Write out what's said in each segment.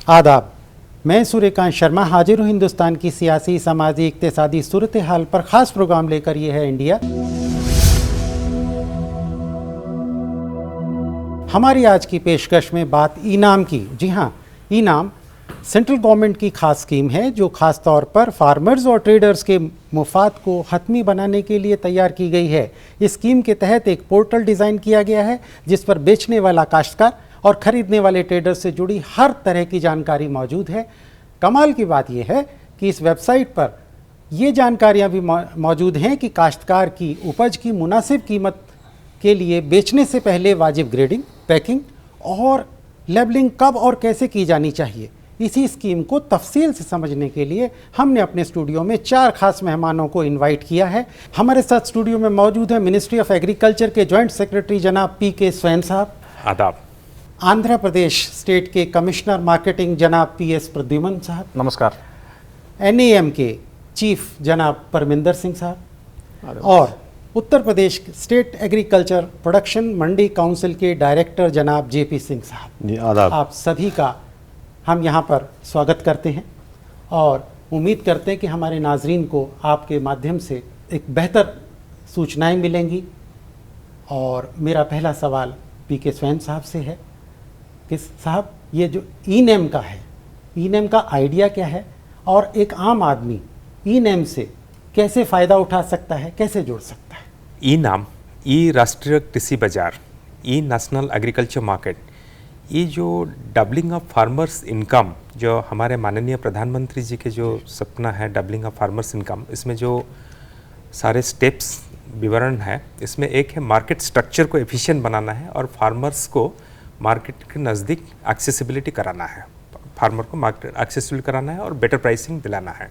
आदाब। मैं सूर्यकांत शर्मा हाजिर हूँ हिंदुस्तान की सियासी, समाजी, इक्तिसादी सूरत हाल पर ख़ास प्रोग्राम लेकर। ये है इंडिया। हमारी आज की पेशकश में बात इनाम की। जी हाँ, इनाम सेंट्रल गवर्नमेंट की खास स्कीम है जो खास तौर पर फार्मर्स और ट्रेडर्स के मुफाद को हतमी बनाने के लिए तैयार की गई है। इस स्कीम के तहत एक पोर्टल डिज़ाइन किया गया है जिस पर बेचने वाला काश्तकार और ख़रीदने वाले ट्रेडर्स से जुड़ी हर तरह की जानकारी मौजूद है। कमाल की बात यह है कि इस वेबसाइट पर ये जानकारियाँ भी मौजूद हैं कि काश्तकार की उपज की मुनासिब कीमत के लिए बेचने से पहले वाजिब ग्रेडिंग, पैकिंग और लेबलिंग कब और कैसे की जानी चाहिए। इसी स्कीम को तफसील से समझने के लिए हमने अपने स्टूडियो में 4 खास मेहमानों को इनवाइट किया है। हमारे साथ स्टूडियो में मौजूद है मिनिस्ट्री ऑफ एग्रीकल्चर के जॉइंट सेक्रेटरी जनाब पी.के. स्वैन साहब। आदाब। आंध्र प्रदेश स्टेट के कमिश्नर मार्केटिंग जनाब पी.एस. प्रद्युमन साहब। नमस्कार। NAM के चीफ जनाब परमिंदर सिंह साहब। और Uttar Pradesh state agriculture production मंडी काउंसिल के डायरेक्टर जनाब JP सिंह साहब। जी आदाब। आप सभी का हम यहाँ पर स्वागत करते हैं और उम्मीद करते हैं कि हमारे नाजरीन को आपके माध्यम से एक बेहतर सूचनाएं मिलेंगी। और मेरा पहला सवाल पी.के. स्वैन साहब से है कि साहब, ये जो ई-नेम का है, ई-नेम का आइडिया क्या है और एक आम आदमी ई-नेम से कैसे फ़ायदा उठा सकता है, कैसे जुड़ सकता है? ई-नाम, ई राष्ट्रीय कृषि बाजार, ई नेशनल एग्रीकल्चर मार्केट, ये जो डबलिंग ऑफ फार्मर्स इनकम, जो हमारे माननीय प्रधानमंत्री जी के जो सपना है डबलिंग ऑफ फार्मर्स इनकम, इसमें जो सारे स्टेप्स विवरण है, इसमें एक है मार्केट स्ट्रक्चर को एफिशिएंट बनाना है और फार्मर्स को मार्केट के नज़दीक एक्सेसिबिलिटी कराना है, फार्मर को मार्केट एक्सेसिबल कराना है और बेटर प्राइसिंग दिलाना है।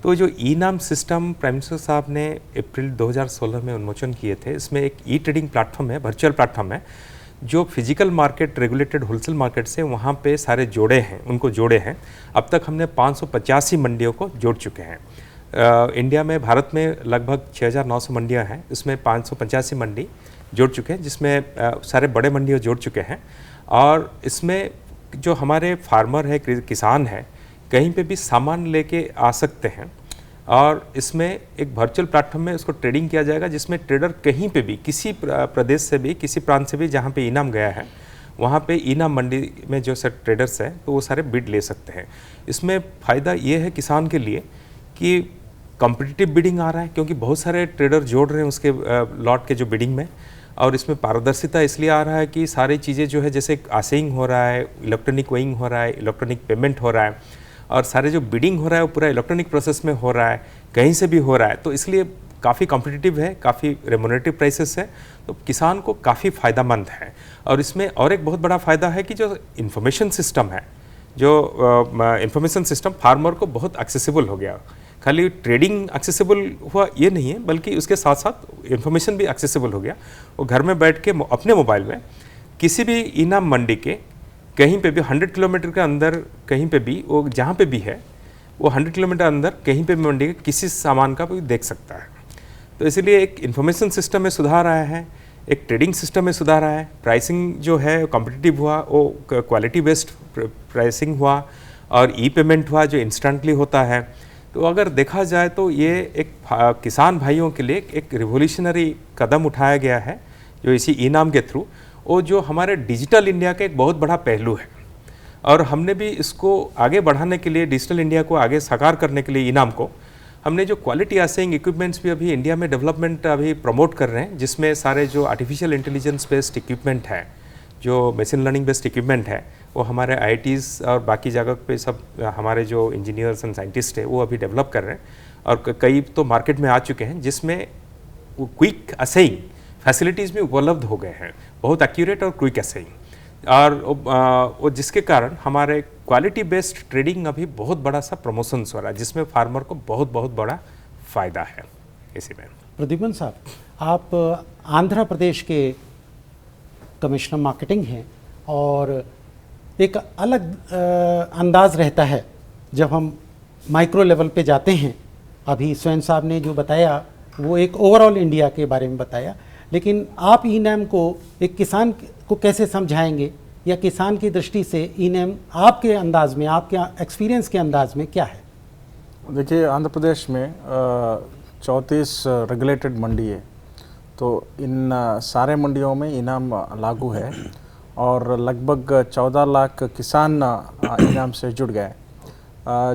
तो जो ई-नाम सिस्टम प्राइम मिनिस्टर साहब ने अप्रैल 2016 में उन्मोचन किए थे, इसमें एक ई ट्रेडिंग प्लेटफॉर्म है, वर्चुअल प्लेटफॉर्म है, जो physical market, regulated wholesale market से वहाँ पे सारे जोड़े हैं, उनको जोड़े हैं। अब तक हमने 585 मंडियों को जोड़ चुके हैं। इंडिया में, भारत में लगभग 6,900 मंडियाँ हैं, इसमें 585 मंडी जोड़ चुके हैं, जिसमें सारे बड़े मंडियों जोड़ चुके हैं। और इसमें जो हमारे फार्मर है, किसान है, कहीं पे भी सामान लेके आ सकते हैं और इसमें एक वर्चुअल प्लेटफॉर्म में उसको ट्रेडिंग किया जाएगा, जिसमें ट्रेडर कहीं पे भी, किसी प्रदेश से भी, किसी प्रांत से भी जहाँ पे इनाम गया है, वहाँ पे इनाम मंडी में जो सर ट्रेडर्स हैं तो वो सारे बिड ले सकते हैं। इसमें फ़ायदा ये है किसान के लिए कि कॉम्पिटिटिव बिडिंग आ रहा है, क्योंकि बहुत सारे ट्रेडर जोड़ रहे हैं उसके लॉट के जो बिडिंग में, और इसमें पारदर्शिता इसलिए आ रहा है कि सारी चीज़ें जो है, जैसे आसेइंग हो रहा है, इलेक्ट्रॉनिक वेइंग हो रहा है, इलेक्ट्रॉनिक पेमेंट हो रहा है और सारे जो बिडिंग हो रहा है वो पूरा इलेक्ट्रॉनिक प्रोसेस में हो रहा है, कहीं से भी हो रहा है। तो इसलिए काफ़ी कॉम्पिटिटिव है, काफ़ी रेम्यूनरेटिव प्राइसेस है, तो किसान को काफ़ी फ़ायदेमंद है। और इसमें और एक बहुत बड़ा फ़ायदा है कि जो इन्फॉर्मेशन सिस्टम है, जो इन्फॉर्मेशन सिस्टम फार्मर को बहुत एक्सेसिबल हो गया। खाली ट्रेडिंग एक्सेसिबल हुआ ये नहीं है, बल्कि उसके साथ साथ इन्फॉर्मेशन भी एक्सेसिबल हो गया। वो घर में बैठ के अपने मोबाइल में किसी भी इनाम मंडी के कहीं पे भी 100 किलोमीटर के अंदर कहीं पे भी, वो जहाँ पे भी है, वो 100 किलोमीटर अंदर कहीं पे भी मंडी के किसी सामान का भी देख सकता है। तो इसलिए एक इन्फॉर्मेशन सिस्टम में सुधार आया है, एक ट्रेडिंग सिस्टम में सुधार आया है, प्राइसिंग जो है कॉम्पिटिटिव हुआ, वो क्वालिटी बेस्ड प्राइसिंग हुआ और ई पेमेंट हुआ जो इंस्टेंटली होता है। तो अगर देखा जाए तो ये एक किसान भाइयों के लिए एक रिवोल्यूशनरी कदम उठाया गया है जो इसी ई-नाम के थ्रू, वो जो हमारे डिजिटल इंडिया का एक बहुत बड़ा पहलू है। और हमने भी इसको आगे बढ़ाने के लिए, डिजिटल इंडिया को आगे साकार करने के लिए ई-नाम को, हमने जो क्वालिटी असेसिंग इक्विपमेंट्स भी अभी इंडिया में डेवलपमेंट अभी प्रमोट कर रहे हैं, जिसमें सारे जो आर्टिफिशियल इंटेलिजेंस बेस्ड इक्विपमेंट है, जो मशीन लर्निंग बेस्ड इक्विपमेंट है, वो हमारे IITs और बाकी जगह पे सब हमारे जो इंजीनियर्स एंड साइंटिस्ट है वो अभी डेवलप कर रहे हैं और कई तो मार्केट में आ चुके हैं, जिसमें वो क्विक असेइंग फैसिलिटीज़ में उपलब्ध हो गए हैं, बहुत एक्यूरेट और क्विक असेइंग, और जिसके कारण हमारे क्वालिटी बेस्ड ट्रेडिंग अभी बहुत बड़ा सा प्रमोशंस हो रहा है, जिसमें फार्मर को बहुत बहुत बड़ा फ़ायदा है। इसी में प्रद्युमन साहब, आप आंध्र प्रदेश के कमिश्नर मार्केटिंग हैं और एक अलग अंदाज़ रहता है जब हम माइक्रो लेवल पे जाते हैं। अभी स्वैन साहब ने जो बताया वो एक ओवरऑल इंडिया के बारे में बताया, लेकिन आप ई-नाम को एक किसान को कैसे समझाएंगे या किसान की दृष्टि से ई नैम आपके अंदाज में, आपके एक्सपीरियंस के अंदाज में क्या है? देखिए, आंध्र प्रदेश में 34 रेगुलेटेड मंडी है, तो इन सारे मंडियों में इनाम लागू है और लगभग 14 लाख किसान इनाम से जुड़ गए।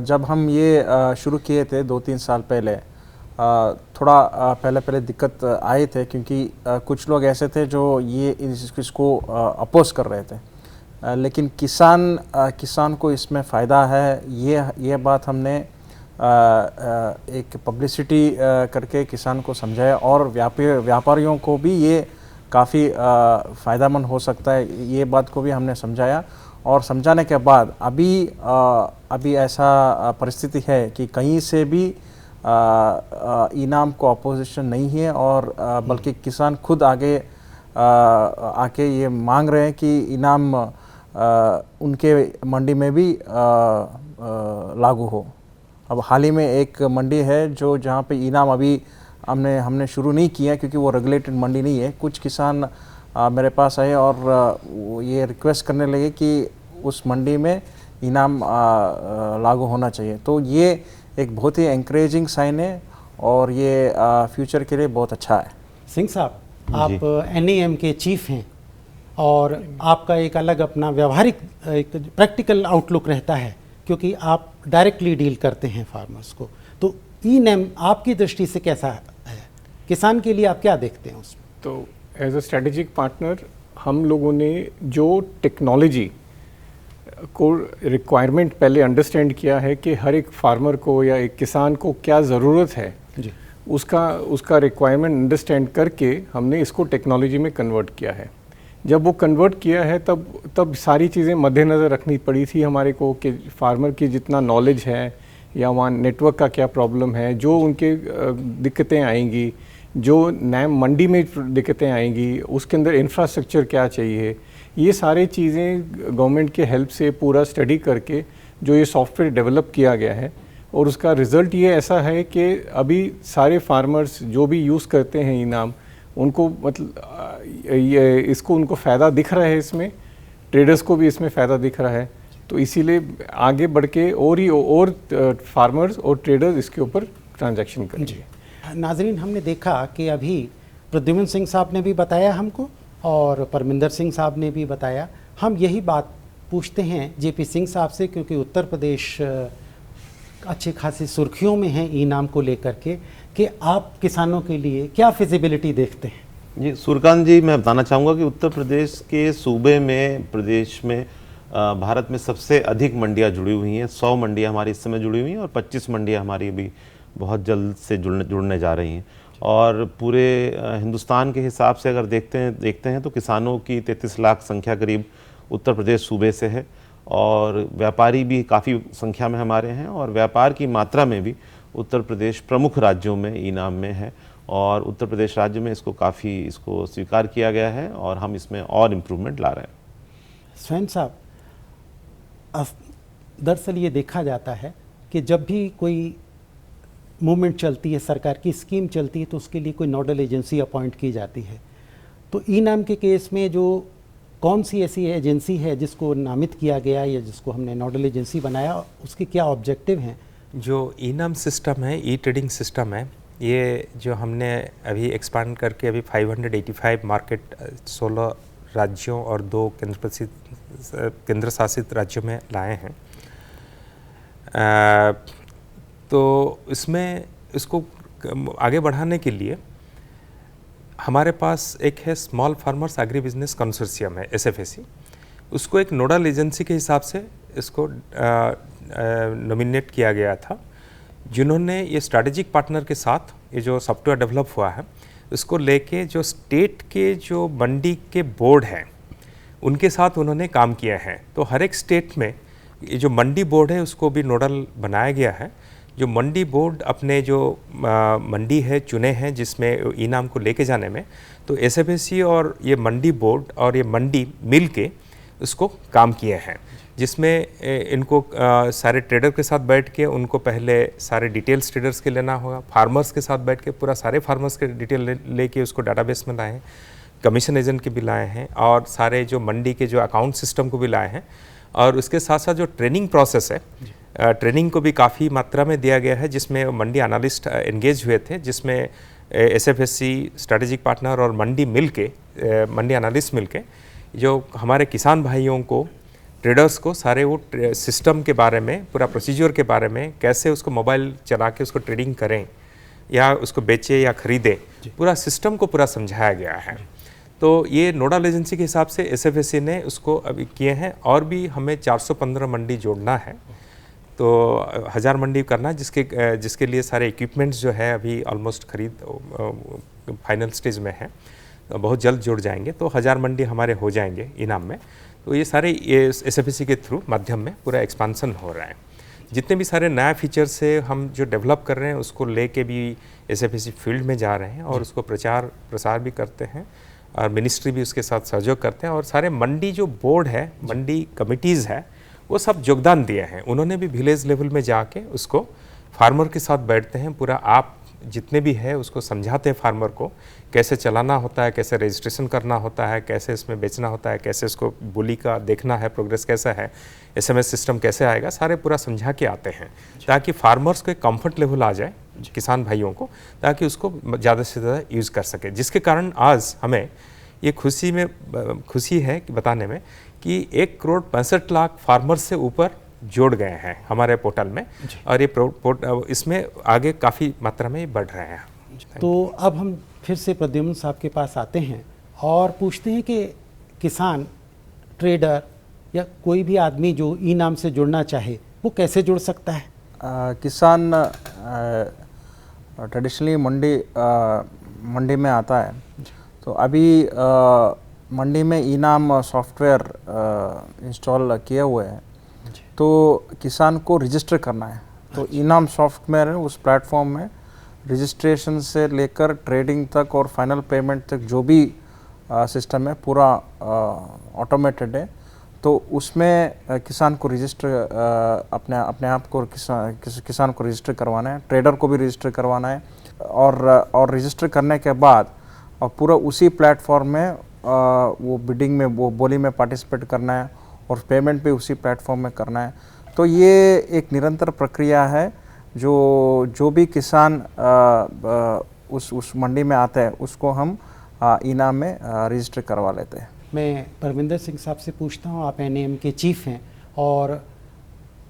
जब हम ये शुरू किए थे 2-3 साल पहले, थोड़ा पहले दिक्कत आए थे, क्योंकि कुछ लोग ऐसे थे जो ये इसको अपोज कर रहे थे, लेकिन किसान को इसमें फ़ायदा है, ये बात हमने एक पब्लिसिटी करके किसान को समझाया और व्यापारियों को भी ये काफ़ी फ़ायदेमंद हो सकता है, ये बात को भी हमने समझाया। और समझाने के बाद अभी ऐसा परिस्थिति है कि कहीं से भी इनाम को अपोजिशन नहीं है, और बल्कि किसान खुद आगे आके ये मांग रहे हैं कि इनाम उनके मंडी में भी लागू हो। अब हाल ही में एक मंडी है जहाँ पे इनाम अभी हमने शुरू नहीं किया, क्योंकि वो रेगुलेटेड मंडी नहीं है। कुछ किसान मेरे पास आए और ये रिक्वेस्ट करने लगे कि उस मंडी में इनाम लागू होना चाहिए। तो ये एक बहुत ही एनकरेजिंग साइन है और ये फ्यूचर के लिए बहुत अच्छा है। सिंह साहब, आप NEM के चीफ हैं और आपका एक अलग अपना व्यवहारिक एक प्रैक्टिकल आउटलुक रहता है, क्योंकि आप डायरेक्टली डील करते हैं फार्मर्स को। तो ई नैम आपकी दृष्टि से कैसा है, किसान के लिए आप क्या देखते हैं उसमें? तो एज अ स्ट्रेटेजिक पार्टनर हम लोगों ने जो टेक्नोलॉजी को रिक्वायरमेंट पहले अंडरस्टैंड किया है कि हर एक फार्मर को या एक किसान को क्या ज़रूरत है जी, उसका रिक्वायरमेंट अंडरस्टैंड करके हमने इसको टेक्नोलॉजी में कन्वर्ट किया है। जब वो कन्वर्ट किया है तब सारी चीज़ें मद्देनज़र रखनी पड़ी थी हमारे को कि फार्मर की जितना नॉलेज है या वहाँ नेटवर्क का क्या प्रॉब्लम है, जो उनके दिक्कतें आएंगी, जो नैम मंडी में दिक्कतें आएंगी, उसके अंदर इंफ्रास्ट्रक्चर क्या चाहिए, ये सारी चीज़ें गवर्नमेंट के हेल्प से पूरा स्टडी करके जो ये सॉफ्टवेयर डेवलप किया गया है। और उसका रिज़ल्ट ये ऐसा है कि अभी सारे फार्मर्स जो भी यूज़ करते हैं इनाम, उनको मतलब ये इसको उनको फ़ायदा दिख रहा है, इसमें ट्रेडर्स को भी इसमें फ़ायदा दिख रहा है। तो इसीलिए आगे बढ़ के और फार्मर्स और ट्रेडर्स इसके ऊपर ट्रांजैक्शन करेंगे। नाजरीन, हमने देखा कि अभी प्रद्युम्न सिंह साहब ने भी बताया हमको और परमिंदर सिंह साहब ने भी बताया। हम यही बात पूछते हैं JP सिंह साहब से, क्योंकि उत्तर प्रदेश अच्छी खासी सुर्खियों में है ई नाम को लेकर के, कि आप किसानों के लिए क्या फिजिबिलिटी देखते हैं? जी सूर्यकांत जी, मैं बताना चाहूँगा कि उत्तर प्रदेश के सूबे में, प्रदेश में भारत में सबसे अधिक मंडियाँ जुड़ी हुई हैं। 100 मंडियाँ हमारी इस समय जुड़ी हुई हैं और 25 मंडियाँ हमारी अभी बहुत जल्द से जुड़ने जा रही हैं। और पूरे हिंदुस्तान के हिसाब से अगर देखते हैं तो किसानों की 33 लाख संख्या करीब उत्तर प्रदेश सूबे से है, और व्यापारी भी काफ़ी संख्या में हमारे हैं, और व्यापार की मात्रा में भी उत्तर प्रदेश प्रमुख राज्यों में इनाम में है, और उत्तर प्रदेश राज्य में इसको स्वीकार किया गया है और हम इसमें और इम्प्रूवमेंट ला रहे हैं। स्वयं साहब, दरअसल ये देखा जाता है कि जब भी कोई मूवमेंट चलती है, सरकार की स्कीम चलती है, तो उसके लिए कोई नोडल एजेंसी अपॉइंट की जाती है। तो ई नाम के केस में जो कौन सी ऐसी एजेंसी है जिसको नामित किया गया या जिसको हमने नोडल एजेंसी बनाया, उसके क्या ऑब्जेक्टिव हैं? जो ई नाम सिस्टम है, ई ट्रेडिंग सिस्टम है, ये जो हमने अभी एक्सपांड करके अभी 585 मार्केट 16 राज्यों और 2 केंद्र शासित राज्यों में लाए हैं। तो इसमें इसको आगे बढ़ाने के लिए हमारे पास एक है small farmers agri business consortium है, SFAC। उसको एक नोडल एजेंसी के हिसाब से इसको नॉमिनेट किया गया था, जिन्होंने ये स्ट्रैटेजिक पार्टनर के साथ ये जो सॉफ्टवेयर डेवलप हुआ है, इसको लेके जो स्टेट के जो मंडी के बोर्ड हैं उनके साथ उन्होंने काम किया है। तो हर एक स्टेट में ये जो मंडी बोर्ड है उसको भी नोडल बनाया गया है। जो मंडी बोर्ड अपने जो मंडी है चुने हैं जिसमें ई नाम को लेके जाने में, तो SFAC और ये मंडी बोर्ड और ये मंडी मिल के उसको काम किए हैं, जिसमें इनको सारे ट्रेडर के साथ बैठ के उनको पहले सारे डिटेल्स ट्रेडर्स के लेना होगा, फार्मर्स के साथ बैठ के पूरा सारे फार्मर्स के डिटेल लेके उसको डाटाबेस में लाएँ। कमीशन एजेंट के भी लाए हैं और सारे जो मंडी के जो अकाउंट सिस्टम को भी लाए हैं, और उसके साथ साथ जो ट्रेनिंग प्रोसेस है, ट्रेनिंग को भी काफ़ी मात्रा में दिया गया है, जिसमें मंडी एनालिस्ट एंगेज हुए थे, जिसमें SFSC स्ट्रेटेजिक पार्टनर और मंडी मंडी एनालिस्ट मिलके जो हमारे किसान भाइयों को, ट्रेडर्स को सारे वो सिस्टम के बारे में, पूरा प्रोसीजर के बारे में, कैसे उसको मोबाइल चला के उसको ट्रेडिंग करें या उसको बेचें या ख़रीदें, पूरा सिस्टम को पूरा समझाया गया है। तो ये नोडल एजेंसी के हिसाब से SFSC ने उसको अभी किए हैं, और भी हमें 415 मंडी जोड़ना है, तो 1000 मंडी करना है, जिसके लिए सारे इक्विपमेंट्स जो है अभी ऑलमोस्ट खरीद फाइनल स्टेज में है, तो बहुत जल्द जुड़ जाएंगे, तो 1000 मंडी हमारे हो जाएंगे इनाम में। तो ये सारे SFSC के थ्रू माध्यम में पूरा एक्सपांसन हो रहा है। जितने भी सारे नया फीचर से हम जो डेवलप कर रहे हैं उसको लेके भी SFSC फील्ड में जा रहे हैं और उसको प्रचार प्रसार भी करते हैं, और मिनिस्ट्री भी उसके साथ सहयोग करते हैं, और सारे मंडी जो बोर्ड है, मंडी कमिटीज़ है, वो सब योगदान दिए हैं। उन्होंने भी विलेज लेवल में जाके उसको फार्मर के साथ बैठते हैं, पूरा आप जितने भी है उसको समझाते हैं फार्मर को, कैसे चलाना होता है, कैसे रजिस्ट्रेशन करना होता है, कैसे इसमें बेचना होता है, कैसे इसको बोली का देखना है, प्रोग्रेस कैसा है, SMS सिस्टम कैसे आएगा, सारे पूरा समझा के आते हैं, ताकि फार्मर्स को एक कंफर्ट लेवल आ जाए, किसान भाइयों को, ताकि उसको ज़्यादा से ज़्यादा यूज़ कर सके। जिसके कारण आज हमें ये खुशी है कि बताने में कि 1,65,00,000 फार्मर्स से ऊपर जोड़ गए हैं हमारे पोर्टल में, और ये इसमें आगे काफ़ी मात्रा में बढ़ रहे हैं। तो अब हम फिर से प्रद्युम्न साहब के पास आते हैं और पूछते हैं कि किसान, ट्रेडर या कोई भी आदमी जो ई नाम से जुड़ना चाहे वो कैसे जुड़ सकता है? किसान ट्रेडिशनली मंडी में आता है, तो अभी मंडी में ई नाम सॉफ्टवेयर इंस्टॉल किए हुए हैं, तो किसान को रजिस्टर करना है। तो इनाम सॉफ्टवेयर है, उस प्लेटफॉर्म में रजिस्ट्रेशन से लेकर ट्रेडिंग तक और फाइनल पेमेंट तक जो भी सिस्टम है पूरा ऑटोमेटेड है। तो उसमें किसान को रजिस्टर अपने आप को किसान को रजिस्टर करवाना है, ट्रेडर को भी रजिस्टर करवाना है, और रजिस्टर करने के बाद और पूरा उसी प्लेटफॉर्म में वो बिडिंग में, वो बोली में पार्टिसिपेट करना है, और पेमेंट भी उसी प्लेटफॉर्म में करना है। तो ये एक निरंतर प्रक्रिया है, जो भी किसान उस मंडी में आता है उसको हम इनाम में रजिस्टर करवा लेते हैं। मैं परविंदर सिंह साहब से पूछता हूँ, आप NAM के चीफ हैं, और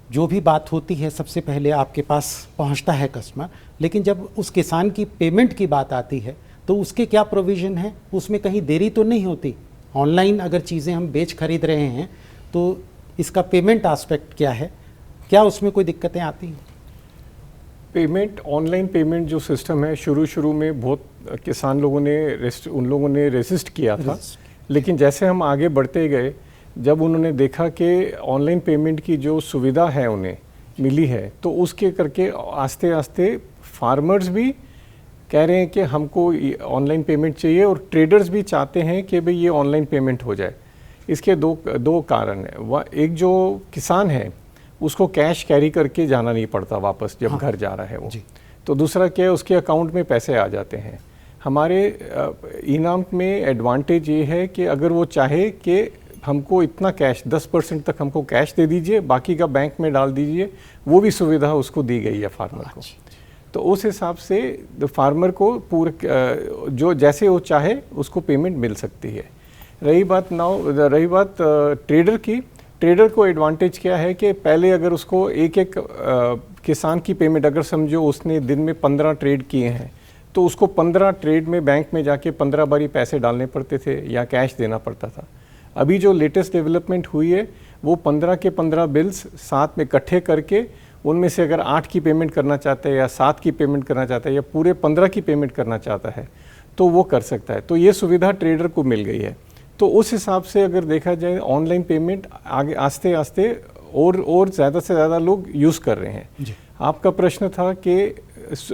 जो भी बात होती है सबसे पहले आपके पास पहुँचता है कस्टमर, लेकिन जब उस किसान की पेमेंट की बात आती है तो उसके क्या प्रोविज़न है? उसमें कहीं देरी तो नहीं होती? ऑनलाइन अगर चीज़ें हम बेच खरीद रहे हैं तो इसका पेमेंट एस्पेक्ट क्या है? क्या उसमें कोई दिक्कतें आती हैं? पेमेंट, ऑनलाइन पेमेंट जो सिस्टम है, शुरू में बहुत किसान लोगों ने उन लोगों ने रेसिस्ट किया था, लेकिन जैसे हम आगे बढ़ते गए, जब उन्होंने देखा कि ऑनलाइन पेमेंट की जो सुविधा है उन्हें मिली है, तो उसके करके आस्ते आस्ते फार्मर्स भी कह रहे हैं कि हमको ऑनलाइन पेमेंट चाहिए, और ट्रेडर्स भी चाहते हैं कि भाई ये ऑनलाइन पेमेंट हो जाए। इसके दो कारण हैं। एक जो किसान है उसको कैश कैरी करके जाना नहीं पड़ता वापस जब घर जा रहा है वो, तो दूसरा क्या है, उसके अकाउंट में पैसे आ जाते हैं। हमारे इनाम में एडवांटेज ये है कि अगर वो चाहे कि हमको इतना कैश 10% तक हमको कैश दे दीजिए, बाकी का बैंक में डाल दीजिए, वो भी सुविधा उसको दी गई है फार्मर को। तो उस हिसाब से फार्मर को पूरे जो जैसे वो चाहे उसको पेमेंट मिल सकती है। रही बात ट्रेडर की, ट्रेडर को एडवांटेज क्या है कि पहले अगर उसको एक किसान की पेमेंट, अगर समझो उसने दिन में 15 ट्रेड किए हैं, तो उसको 15 ट्रेड में बैंक में जाके 15 बारी पैसे डालने पड़ते थे या कैश देना पड़ता था। अभी जो लेटेस्ट डेवलपमेंट हुई है, वो 15 के 15 बिल्स साथ में इकट्ठे करके उनमें से अगर 8 की पेमेंट करना चाहता है या 7 की पेमेंट करना चाहता है या पूरे 15 की पेमेंट करना चाहता है तो वो कर सकता है। तो ये सुविधा ट्रेडर को मिल गई है। तो उस हिसाब से अगर देखा जाए ऑनलाइन पेमेंट आगे आस्ते आस्ते और ज़्यादा से ज़्यादा लोग यूज़ कर रहे हैं। आपका प्रश्न था कि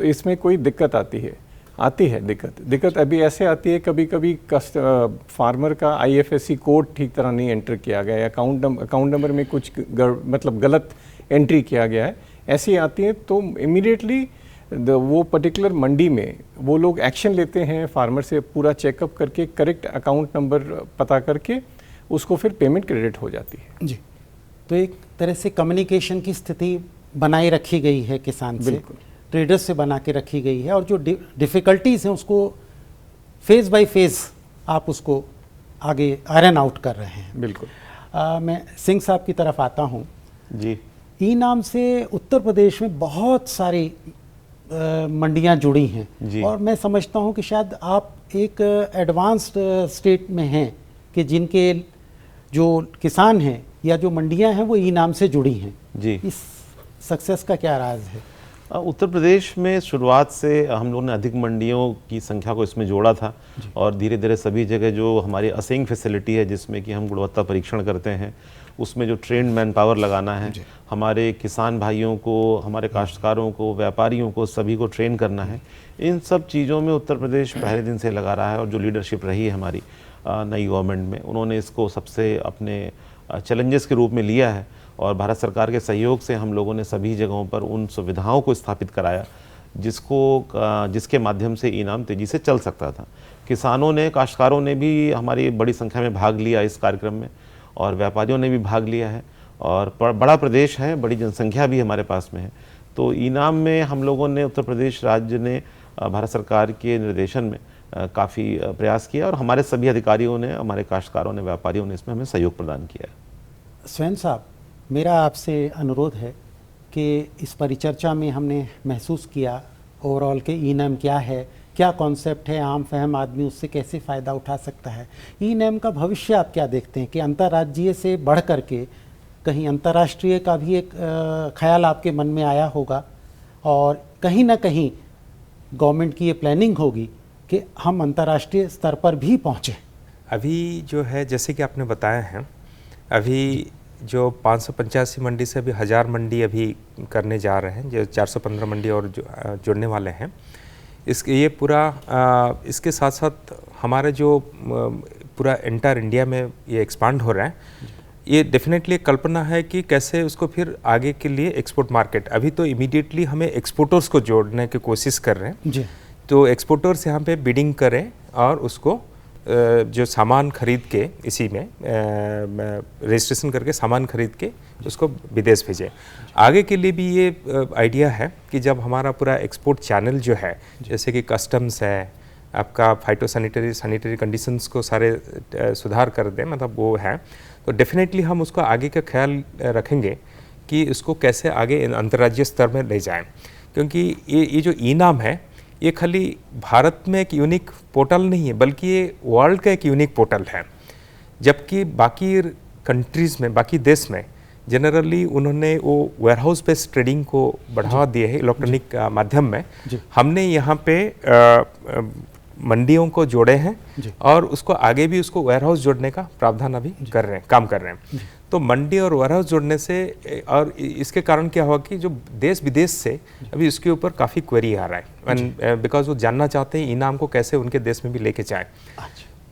इसमें कोई दिक्कत आती है दिक्कत अभी ऐसे आती है, कभी कभी फार्मर का IFSC कोड ठीक तरह नहीं एंटर किया गया है, अकाउंट नंबर में कुछ मतलब गलत एंट्री किया गया है, ऐसी आती है। तो इमीडिएटली वो पर्टिकुलर मंडी में वो लोग एक्शन लेते हैं, फार्मर से पूरा चेकअप करके करेक्ट अकाउंट नंबर पता करके उसको फिर पेमेंट क्रेडिट हो जाती है। जी, तो एक तरह से कम्युनिकेशन की स्थिति बनाए रखी गई है किसान से, बिल्कुल। ट्रेडर्स से बना के रखी गई है, और जो डिफ़िकल्टीज़ हैं उसको फेज़ बाय फेज़ आप उसको आगे आयरन आउट कर रहे हैं। बिल्कुल। मैं सिंह साहब की तरफ आता हूँ। जी, ई नाम से उत्तर प्रदेश में बहुत सारी मंडियां जुड़ी हैं, जी। और मैं समझता हूं कि शायद आप एक एडवांस्ड स्टेट में हैं कि जिनके जो किसान हैं या जो मंडियां हैं वो ई नाम से जुड़ी हैं। जी। इस सक्सेस का क्या राज है? उत्तर प्रदेश में शुरुआत से हम लोगों ने अधिक मंडियों की संख्या को इसमें जोड़ा था, और धीरे धीरे सभी जगह जो हमारी असेइंग फैसिलिटी है जिसमें कि हम गुणवत्ता परीक्षण करते हैं, उसमें जो ट्रेंड मैन पावर लगाना है, हमारे किसान भाइयों को, हमारे काश्तकारों को, व्यापारियों को, सभी को ट्रेन करना है, इन सब चीज़ों में उत्तर प्रदेश पहले दिन से लगा रहा है। और जो लीडरशिप रही है हमारी नई गवर्नमेंट में, उन्होंने इसको सबसे अपने चैलेंजेस के रूप में लिया है, और भारत सरकार के सहयोग से हम लोगों ने सभी जगहों पर उन सुविधाओं को स्थापित कराया जिसके माध्यम से ई नाम तेज़ी से चल सकता था। किसानों ने, काश्तकारों ने भी हमारी बड़ी संख्या में भाग लिया इस कार्यक्रम में, और व्यापारियों ने भी भाग लिया है, और बड़ा प्रदेश है, बड़ी जनसंख्या भी हमारे पास में है। तो ई नाम में हम लोगों ने, उत्तर प्रदेश राज्य ने भारत सरकार के निर्देशन में काफ़ी प्रयास किया, और हमारे सभी अधिकारियों ने, हमारे काश्तकारों ने, व्यापारियों ने इसमें हमें सहयोग प्रदान किया है। स्वयं साहब, मेरा आपसे अनुरोध है कि इस परिचर्चा में हमने महसूस किया ओवरऑल के ई नाम क्या है, क्या कॉन्सेप्ट है, आम फहम आदमी उससे कैसे फ़ायदा उठा सकता है। ई नाम का भविष्य आप क्या देखते हैं कि अंतर्राज्यीय से बढ़ करके कहीं अंतर्राष्ट्रीय का भी एक ख्याल आपके मन में आया होगा, और कहीं ना कहीं गवर्नमेंट की ये प्लानिंग होगी कि हम अंतर्राष्ट्रीय स्तर पर भी पहुँचें? अभी जो है, जैसे कि आपने बताया है, अभी जो 585 मंडी से अभी 1000 मंडी अभी करने जा रहे हैं, जो 415 मंडी और जुड़ने वाले हैं। ये पूरा इसके साथ साथ हमारे जो पूरा एंटायर इंडिया में ये एक्सपांड हो रहा है, ये डेफिनेटली एक कल्पना है कि कैसे उसको फिर आगे के लिए एक्सपोर्ट मार्केट, अभी तो इमीडिएटली हमें एक्सपोर्टर्स को जोड़ने की कोशिश कर रहे हैं जी। तो एक्सपोर्टर्स यहाँ पे बिडिंग करें और उसको जो सामान खरीद के इसी में रजिस्ट्रेशन करके सामान खरीद के उसको विदेश भेजें। आगे के लिए भी ये आइडिया है कि जब हमारा पूरा एक्सपोर्ट चैनल जो है, जैसे कि कस्टम्स है, आपका फाइटोसैनिटरी कंडीशंस को सारे सुधार कर दें, मतलब वो है, तो डेफिनेटली हम उसको आगे का ख्याल रखेंगे कि इसको कैसे आगे अंतर्राज्यीय स्तर में ले जाएं। क्योंकि ये जो ई नाम है, ये खाली भारत में एक यूनिक पोर्टल नहीं है, बल्कि ये वर्ल्ड का एक यूनिक पोर्टल है। जबकि बाकी कंट्रीज़ में, बाकी देश में जनरली उन्होंने वो वेयरहाउस बेस्ड ट्रेडिंग को बढ़ावा दिए है इलेक्ट्रॉनिक माध्यम में। हमने यहाँ पे मंडियों को जोड़े हैं और उसको आगे भी उसको वेयरहाउस जोड़ने का प्रावधान अभी कर रहे हैं, काम कर रहे हैं। तो मंडी और वेयरहाउस जोड़ने से, और इसके कारण क्या हुआ कि जो देश विदेश से अभी इसके ऊपर काफ़ी क्वेरी आ रहा है, बिकॉज वो जानना चाहते हैं ई नाम को कैसे उनके देश में भी लेके जाएं।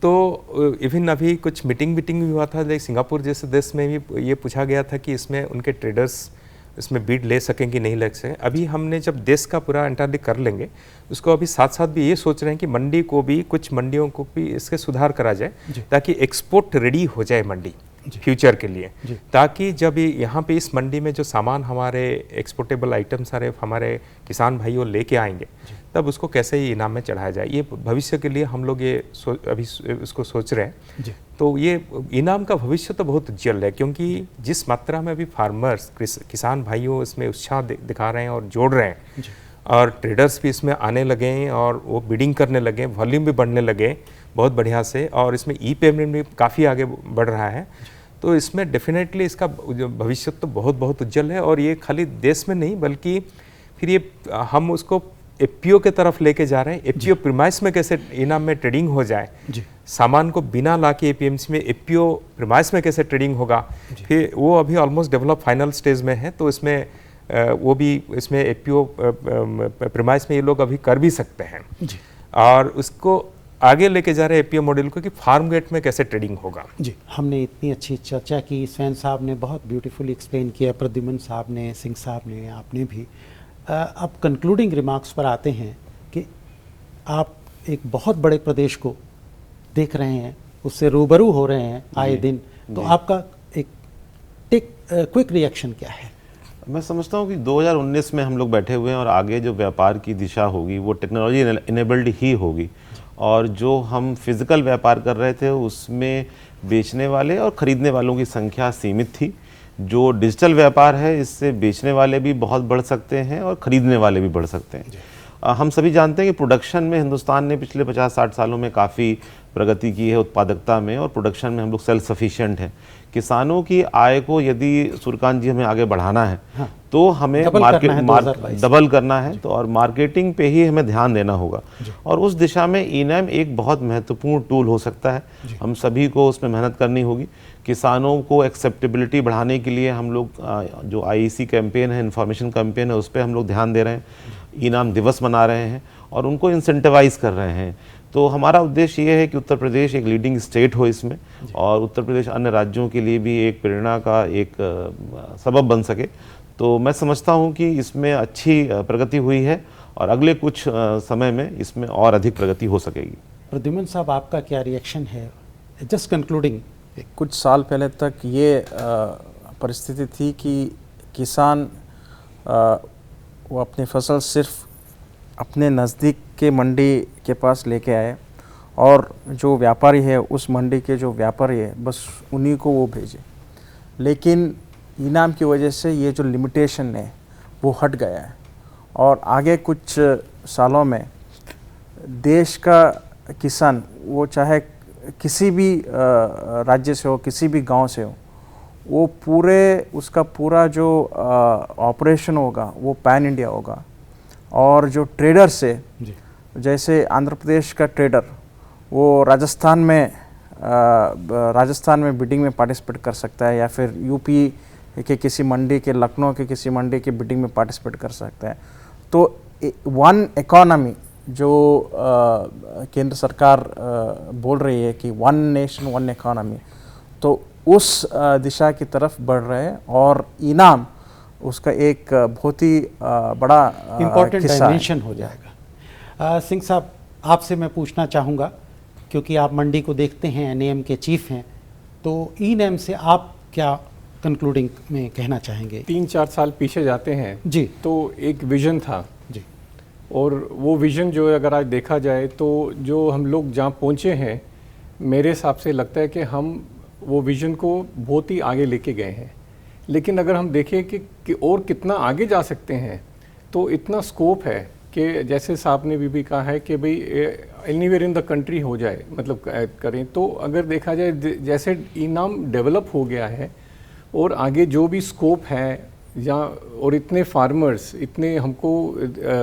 तो इवन अभी कुछ मीटिंग भी हुआ था, लाइक सिंगापुर जैसे देश में भी ये पूछा गया था कि इसमें उनके ट्रेडर्स इसमें बीड ले सकें कि नहीं ले सकें। अभी हमने जब देश का पूरा एंटायरली कर लेंगे, उसको अभी साथ साथ भी ये सोच रहे हैं कि मंडी को भी, कुछ मंडियों को भी इसके सुधार करा जाए ताकि एक्सपोर्ट रेडी हो जाए मंडी फ्यूचर के लिए, ताकि जब यहाँ पे इस मंडी में जो सामान हमारे एक्सपोर्टेबल आइटम सारे हमारे किसान भाइयों लेके आएंगे, तब उसको कैसे ही इनाम में चढ़ाया जाए। ये भविष्य के लिए हम लोग ये अभी इसको सोच रहे हैं। तो ये इनाम का भविष्य तो बहुत उज्जवल है, क्योंकि जिस मात्रा में अभी फार्मर्स, किसान भाइयों इसमें उत्साह दिखा रहे हैं और जोड़ रहे हैं, और ट्रेडर्स भी इसमें आने लगे हैं और वो बिडिंग करने लगे, वॉल्यूम भी बढ़ने लगे बहुत बढ़िया से, और इसमें ई पेमेंट भी काफ़ी आगे बढ़ रहा है। तो इसमें डेफिनेटली इसका भविष्य तो बहुत उज्जवल है। और ये खाली देश में नहीं, बल्कि फिर ये हम उसको एफपीओ के तरफ लेके जा रहे हैं। एफपीओ प्रीमाइस में कैसे इनाम में ट्रेडिंग हो जाए, सामान को बिना लाके एपीएमसी में एफपीओ प्रीमाइस में कैसे ट्रेडिंग होगा, फिर वो अभी ऑलमोस्ट डेवलप फाइनल स्टेज में है। तो इसमें वो भी, इसमें एफपीओ प्रीमाइस में ये लोग अभी कर भी सकते हैं, और उसको आगे लेके जा रहे हैं एपीओ मॉडल को कि फार्म गेट में कैसे ट्रेडिंग होगा। जी, हमने इतनी अच्छी चर्चा की, स्वयं साहब ने बहुत ब्यूटीफुली एक्सप्लेन किया, प्रद्युमन साहब ने, सिंह साहब ने, आपने भी। अब कंक्लूडिंग रिमार्क्स पर आते हैं कि आप एक बहुत बड़े प्रदेश को देख रहे हैं, उससे रूबरू हो रहे हैं आए दिन, तो आपका एक क्विक रिएक्शन क्या है? मैं समझता हूँ कि 2019 में हम लोग बैठे हुए हैं और आगे जो व्यापार की दिशा होगी वो टेक्नोलॉजी इनेबल्ड ही होगी। और जो हम फिज़िकल व्यापार कर रहे थे उसमें बेचने वाले और ख़रीदने वालों की संख्या सीमित थी। जो डिजिटल व्यापार है इससे बेचने वाले भी बहुत बढ़ सकते हैं और ख़रीदने वाले भी बढ़ सकते हैं। हम सभी जानते हैं कि प्रोडक्शन में हिंदुस्तान ने पिछले 50-60 सालों में काफ़ी प्रगति की है उत्पादकता में, और प्रोडक्शन में हम लोग सेल्फ सफिशिएंट हैं। किसानों की आय को यदि सूर्यकांत जी हमें आगे बढ़ाना है तो हमें डबल करना है, तो और मार्केटिंग पे ही हमें ध्यान देना होगा। और उस दिशा में ई-नैम एक बहुत महत्वपूर्ण टूल हो सकता है। हम सभी को उसमें मेहनत करनी होगी। किसानों को एक्सेप्टेबिलिटी बढ़ाने के लिए हम लोग जो आईईसी कैंपेन है, इन्फॉर्मेशन कैंपेन है, उस पर हम लोग ध्यान दे रहे हैं। ई-नाम दिवस मना रहे हैं और उनको इंसेंटिवाइज कर रहे हैं। तो हमारा उद्देश्य ये है कि उत्तर प्रदेश एक लीडिंग स्टेट हो इसमें, और उत्तर प्रदेश अन्य राज्यों के लिए भी एक प्रेरणा का एक सबब बन सके। तो मैं समझता हूँ कि इसमें अच्छी प्रगति हुई है और अगले कुछ समय में इसमें और अधिक प्रगति हो सकेगी। प्रद्युमन साहब, आपका क्या रिएक्शन है? Just concluding. कुछ साल पहले तक ये परिस्थिति थी कि किसान वो अपनी फसल सिर्फ अपने नज़दीक के मंडी के पास लेके आए, और जो व्यापारी है उस मंडी के जो व्यापारी है बस उन्हीं को वो भेजे। लेकिन ई-नाम की वजह से ये जो लिमिटेशन है वो हट गया है, और आगे कुछ सालों में देश का किसान, वो चाहे किसी भी राज्य से हो, किसी भी गांव से हो, वो उसका पूरा जो ऑपरेशन होगा वो पैन इंडिया होगा। और जो ट्रेडर्स है, जैसे आंध्र प्रदेश का ट्रेडर वो राजस्थान में बिडिंग में पार्टिसिपेट कर सकता है, या फिर यूपी के किसी मंडी के, लखनऊ के किसी मंडी के बिडिंग में पार्टिसिपेट कर सकता है। तो वन इकोनॉमी जो केंद्र सरकार बोल रही है कि वन नेशन वन इकोनॉमी, तो उस दिशा की तरफ बढ़ रहे हैं, और ई-नाम उसका एक बहुत ही बड़ा इम्पोर्टेंट डायमेंशन हो जाएगा। सिंह साहब, आपसे मैं पूछना चाहूँगा, क्योंकि आप मंडी को देखते हैं, एनएएम के चीफ हैं, तो ई-नैम से आप क्या कंक्लूडिंग में कहना चाहेंगे? 3-4 साल पीछे जाते हैं जी, तो एक विज़न था जी, और वो विज़न जो है अगर आज देखा जाए तो जो हम लोग जहाँ पहुँचे हैं, मेरे हिसाब से लगता है कि हम वो विज़न को बहुत ही आगे लेके गए हैं। लेकिन अगर हम देखें कि और कितना आगे जा सकते हैं, तो इतना स्कोप है कि जैसे साहब ने भी कहा है कि भाई एनीवेयर इन द कंट्री हो जाए, मतलब करें। तो अगर देखा जाए जैसे ई-नाम डेवलप हो गया है और आगे जो भी स्कोप है जहाँ, और इतने फार्मर्स, इतने हमको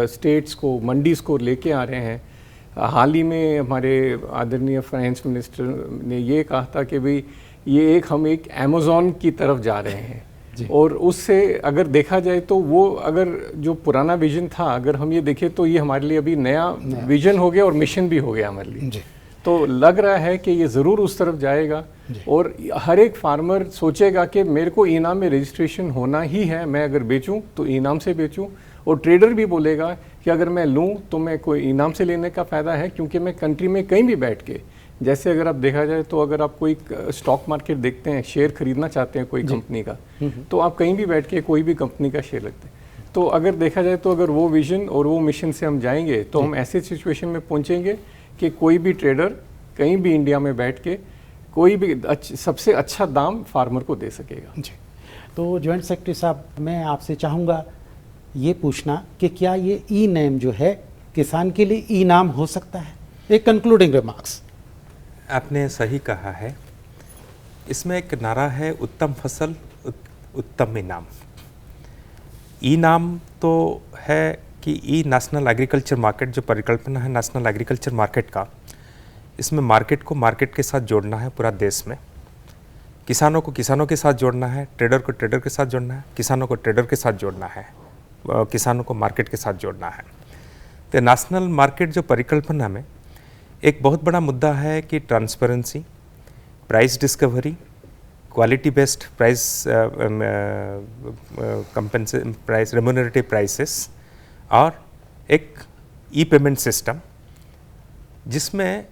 स्टेट्स को, मंडीज़ को लेके आ रहे हैं। हाल ही में हमारे आदरणीय फाइनेंस मिनिस्टर ने ये कहा था कि भाई ये हम एक अमेज़ॉन की तरफ जा रहे हैं। और उससे अगर देखा जाए तो वो, अगर जो पुराना विजन था, अगर हम ये देखें तो ये हमारे लिए अभी नया विजन हो गया और मिशन भी हो गया हमारे लिए। तो लग रहा है कि ये ज़रूर उस तरफ जाएगा, और हर एक फार्मर सोचेगा कि मेरे को ई-नाम में रजिस्ट्रेशन होना ही है, मैं अगर बेचूं तो ई-नाम से बेचूं। और ट्रेडर भी बोलेगा कि अगर मैं लूं तो मैं कोई ई-नाम से लेने का फ़ायदा है, क्योंकि मैं कंट्री में कहीं भी बैठ के, जैसे अगर आप देखा जाए तो अगर आप कोई स्टॉक मार्केट देखते हैं, शेयर खरीदना चाहते हैं कोई कंपनी का, तो आप कहीं भी बैठ के कोई भी कंपनी का शेयर लगते हैं। तो अगर देखा जाए तो अगर वो विजन और वो मिशन से हम जाएंगे तो हम ऐसे सिचुएशन में पहुंचेंगे कि कोई भी ट्रेडर कहीं भी इंडिया में बैठ के कोई भी सबसे अच्छा दाम फार्मर को दे सकेगा। जी, तो जॉइंट सेक्रेटरी साहब, मैं आपसे चाहूँगा ये पूछना कि क्या ये ई-नैम जो है किसान के लिए ई-नाम हो सकता है? एक कंक्लूडिंग रिमार्क्स। आपने सही कहा है। इसमें एक नारा है, उत्तम फसल उत्तम इनाम। ई-नाम तो है कि ई नेशनल एग्रीकल्चर मार्केट, जो परिकल्पना है नेशनल एग्रीकल्चर मार्केट का, इसमें मार्केट को मार्केट के साथ जोड़ना है पूरा देश में। किसानों को किसानों के साथ जोड़ना है, ट्रेडर को ट्रेडर के साथ जोड़ना है, किसानों को ट्रेडर के साथ जोड़ना है, किसानों को मार्केट के साथ जोड़ना है। तो नेशनल मार्केट जो परिकल्पना में एक बहुत बड़ा मुद्दा है कि transparency, price discovery, quality based price, price remunerative prices, और एक ई पेमेंट सिस्टम, जिसमें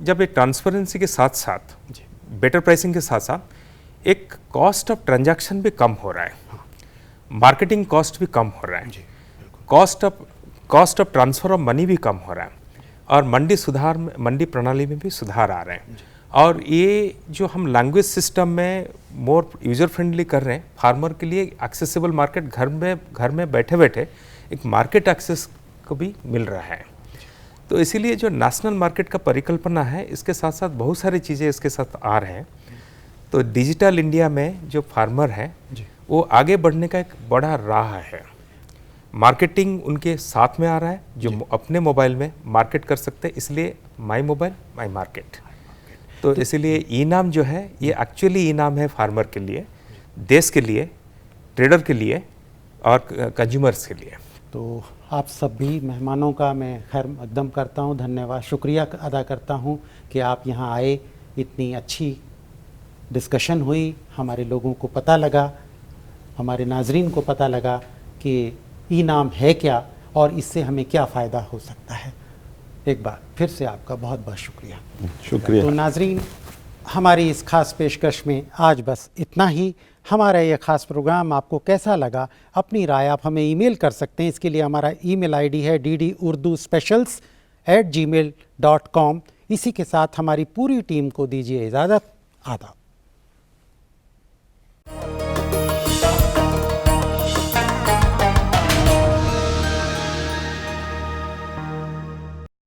जब ये ट्रांसपेरेंसी के साथ साथ बेटर प्राइसिंग के साथ साथ एक कॉस्ट ऑफ ट्रांजैक्शन भी कम हो रहा है, मार्केटिंग कॉस्ट भी कम हो रहा है, cost of transfer of money भी कम हो रहा है, और मंडी प्रणाली में भी सुधार आ रहे हैं। और ये जो हम लैंग्वेज सिस्टम में मोर यूजर फ्रेंडली कर रहे हैं फार्मर के लिए, एक्सेसिबल मार्केट, घर में बैठे बैठे एक मार्केट एक्सेस को भी मिल रहा है। तो इसीलिए जो नेशनल मार्केट का परिकल्पना है, इसके साथ साथ बहुत सारी चीज़ें इसके साथ आ रहे हैं। तो डिजिटल इंडिया में जो फार्मर है वो आगे बढ़ने का एक बड़ा राह है। मार्केटिंग उनके साथ में आ रहा है, जो अपने मोबाइल में मार्केट कर सकते हैं, इसलिए माई मोबाइल माई मार्केट। तो इसीलिए ई नाम जो है ये एक्चुअली ई नाम है फार्मर के लिए, देश के लिए, ट्रेडर के लिए और कंज्यूमर्स के लिए। तो आप सभी मेहमानों का मैं खैर मकदम करता हूँ, धन्यवाद, शुक्रिया अदा करता हूँ कि आप यहाँ आए, इतनी अच्छी डिस्कशन हुई, हमारे लोगों को पता लगा, हमारे नाजरीन को पता लगा कि ई नाम है क्या और इससे हमें क्या फ़ायदा हो सकता है। एक बार फिर से आपका बहुत बहुत शुक्रिया। शुक्रिया। तो नाजरीन, हमारी इस खास पेशकश में आज बस इतना ही। हमारा यह खास प्रोग्राम आपको कैसा लगा, अपनी राय आप हमें ईमेल कर सकते हैं। इसके लिए हमारा ईमेल आईडी है ddurduspecials@gmail.com। इसी के साथ हमारी पूरी टीम को दीजिए इजाज़त। आदाब।